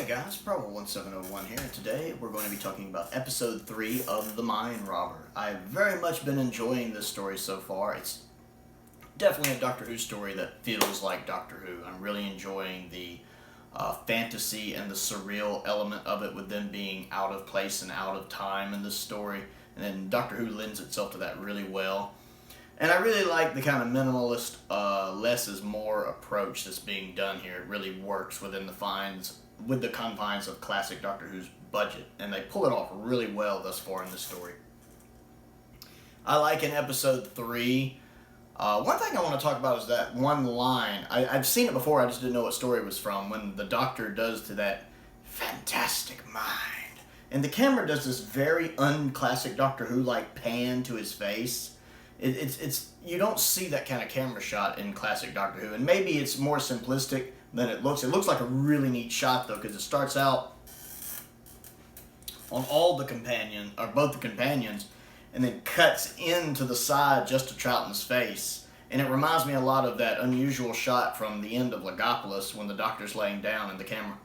Guys, Pro1701 here, and today we're going to be talking about episode 3 of The Mine Robber. I've very much been enjoying this story so far. It's definitely a Doctor Who story that feels like Doctor Who. I'm really enjoying the fantasy and the surreal element of it, with them being out of place and out of time in this story. And then Doctor Who lends itself to that really well. And I really like the kind of minimalist, less is more approach that's being done here. It really works within the confines of classic Doctor Who's budget. And they pull it off really well thus far in this story. I like in episode 3, one thing I want to talk about is that one line. I've seen it before, I just didn't know what story it was from, when the Doctor does to that fantastic mind. And the camera does this very unclassic Doctor Who-like pan to his face. It's you don't see that kind of camera shot in classic Doctor Who, and maybe it's more simplistic than it looks. It looks like a really neat shot though, because it starts out on all the both the companions, and then cuts into the side just to Troughton's face. And it reminds me a lot of that unusual shot from the end of Legopolis when the Doctor's laying down and the camera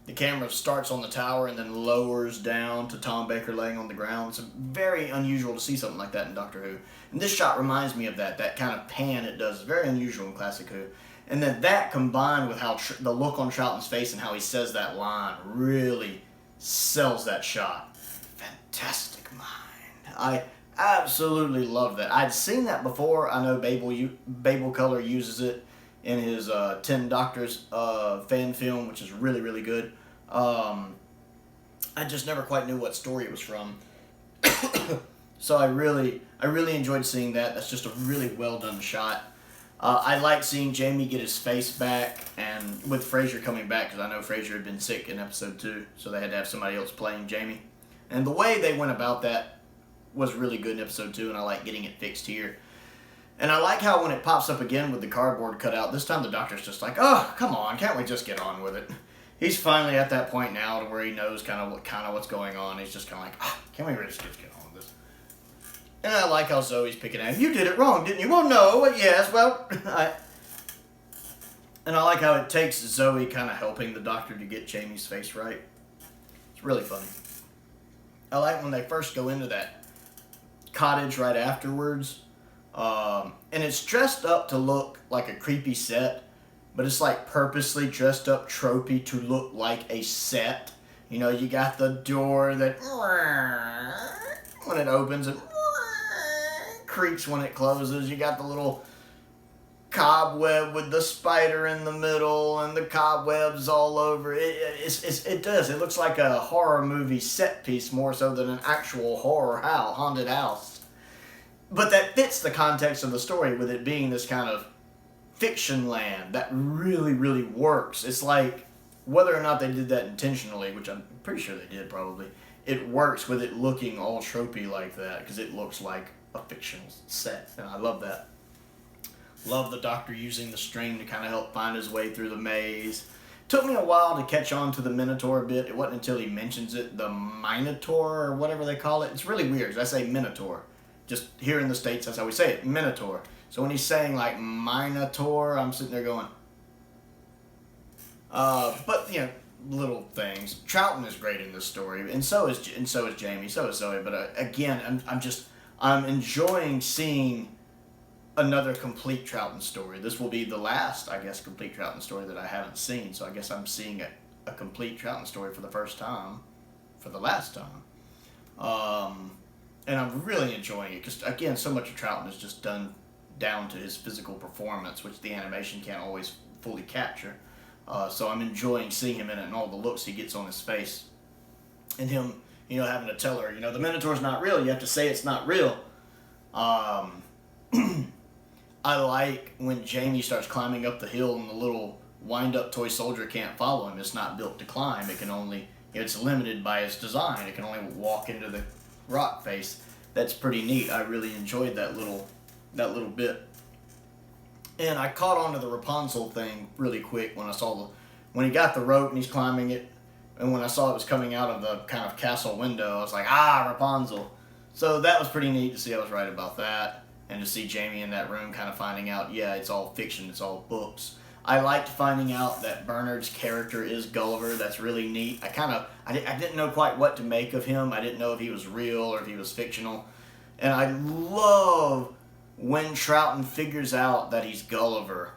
the camera starts on the tower and then lowers down to Tom Baker laying on the ground. It's very unusual to see something like that in Doctor Who. And this shot reminds me of that kind of pan it does. It's very unusual in classic Who. And then that combined with how the look on Troughton's face and how he says that line really sells that shot. Fantastic mind. I absolutely love that. I'd seen that before. I know Babel Color uses it in his 10 Doctors fan film, which is really, really good. I just never quite knew what story it was from. So I really enjoyed seeing that. That's just a really well done shot. I like seeing Jamie get his face back, and with Frasier coming back, because I know Frasier had been sick in episode 2, so they had to have somebody else playing Jamie. And the way they went about that was really good in episode 2, and I like getting it fixed here. And I like how when it pops up again with the cardboard cutout, this time the Doctor's just like, oh, come on, can't we just get on with it? He's finally at that point now to where he knows kind of what's going on. He's just kind of like, can't we really just get on with this? And I like how Zoe's picking at him. You did it wrong, didn't you? Well, no, yes, well. And I like how it takes Zoe kind of helping the Doctor to get Jamie's face right. It's really funny. I like when they first go into that cottage right afterwards. And it's dressed up to look like a creepy set, but it's like purposely dressed up tropey to look like a set. You know, you got the door that when it opens and creaks when it closes. You got the little cobweb with the spider in the middle and the cobwebs all over. It does. It looks like a horror movie set piece more so than an actual haunted house. But that fits the context of the story, with it being this kind of fiction land that really, really works. It's like, whether or not they did that intentionally, which I'm pretty sure they did probably, it works with it looking all tropey like that, because it looks like a fictional set, and I love that. Love the Doctor using the string to kind of help find his way through the maze. Took me a while to catch on to the Minotaur bit. It wasn't until he mentions it, the Minotaur, or whatever they call it. It's really weird, I say Minotaur. Just here in the States, that's how we say it, Minotaur. So when he's saying like Minotaur, I'm sitting there going, but you know, little things. Troughton is great in this story, and so is Jamie, so is Zoe. But again, I'm enjoying seeing another complete Troughton story. This will be the last, I guess, complete Troughton story that I haven't seen. So I guess I'm seeing a complete Troughton story for the first time, for the last time. And I'm really enjoying it, because, again, so much of Troughton is just done down to his physical performance, which the animation can't always fully capture. So I'm enjoying seeing him in it and all the looks he gets on his face. And him, having to tell her, the Minotaur's not real. You have to say it's not real. I like when Jamie starts climbing up the hill and the little wind-up toy soldier can't follow him. It's not built to climb. It can only, it's limited by its design. It can only walk into the rock face. That's pretty neat. I really enjoyed that little bit. And I caught on to the Rapunzel thing really quick when he got the rope and he's climbing it, and when I saw it was coming out of the kind of castle window, I was like, Rapunzel. So that was pretty neat to see I was right about that, and to see Jamie in that room kind of finding out, yeah, it's all fiction, it's all books. I liked finding out that Bernard's character is Gulliver. That's really neat. I didn't know quite what to make of him. I didn't know if he was real or if he was fictional. And I love when Troughton figures out that he's Gulliver.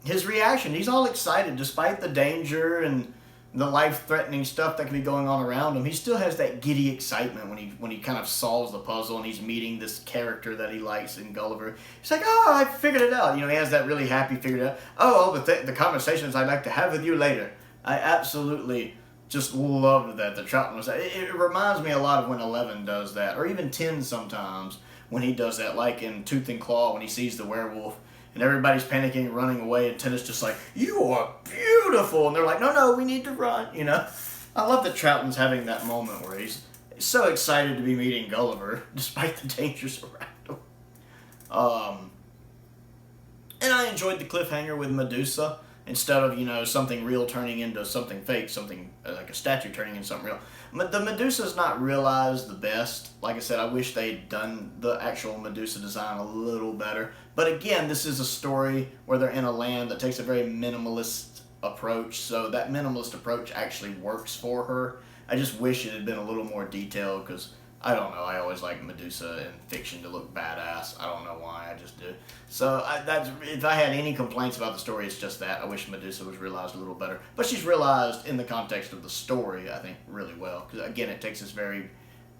His reaction, he's all excited despite the danger and the life-threatening stuff that can be going on around him. He still has that giddy excitement when he kind of solves the puzzle and he's meeting this character that he likes in Gulliver. He's like, oh, I figured it out. You know, he has that really happy figured it out. Oh, the conversations I'd like to have with you later. I absolutely just loved that. The Troughton was that. It reminds me a lot of when 11 does that, or even 10 sometimes when he does that, like in Tooth and Claw when he sees the werewolf. And everybody's panicking and running away, and Tennis just like, you are beautiful. And they're like, no, we need to run, you know. I love that Troughton's having that moment where he's so excited to be meeting Gulliver, despite the dangers around him. And I enjoyed the cliffhanger with Medusa, instead of, you know, something real turning into something fake, something like a statue turning into something real. The Medusa's not realized the best. Like I said, I wish they'd done the actual Medusa design a little better. But again, this is a story where they're in a land that takes a very minimalist approach, so that minimalist approach actually works for her. I just wish it had been a little more detailed, because I don't know, I always like Medusa in fiction to look badass. I don't know why, I just do. So if I had any complaints about the story, it's just that. I wish Medusa was realized a little better. But she's realized in the context of the story, I think, really well. Because again, it takes this very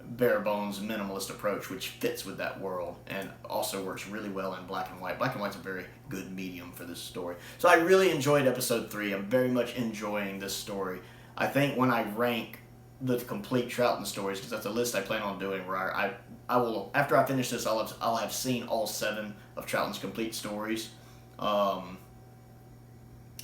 bare bones minimalist approach, which fits with that world and also works really well in black and white. Black and white's a very good medium for this story. So I really enjoyed episode 3. I'm very much enjoying this story. I think when I rank the complete Troughton stories, because that's a list I plan on doing, where I will, after I finish this, I'll have seen all 7 of Troughton's complete stories. I'll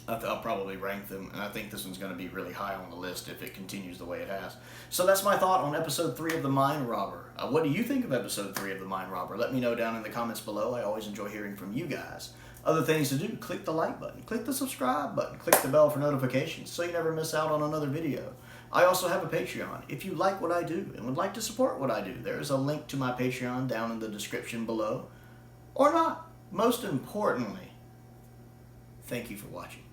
probably rank them, and I think this one's going to be really high on the list if it continues the way it has. So that's my thought on episode 3 of The Mind Robber. What do you think of episode 3 of The Mind Robber? Let me know down in the comments below. I always enjoy hearing from you guys. Other things to do: click the like button, click the subscribe button, click the bell for notifications so you never miss out on another video. I also have a Patreon. If you like what I do and would like to support what I do, there is a link to my Patreon down in the description below. Or not. Most importantly, thank you for watching.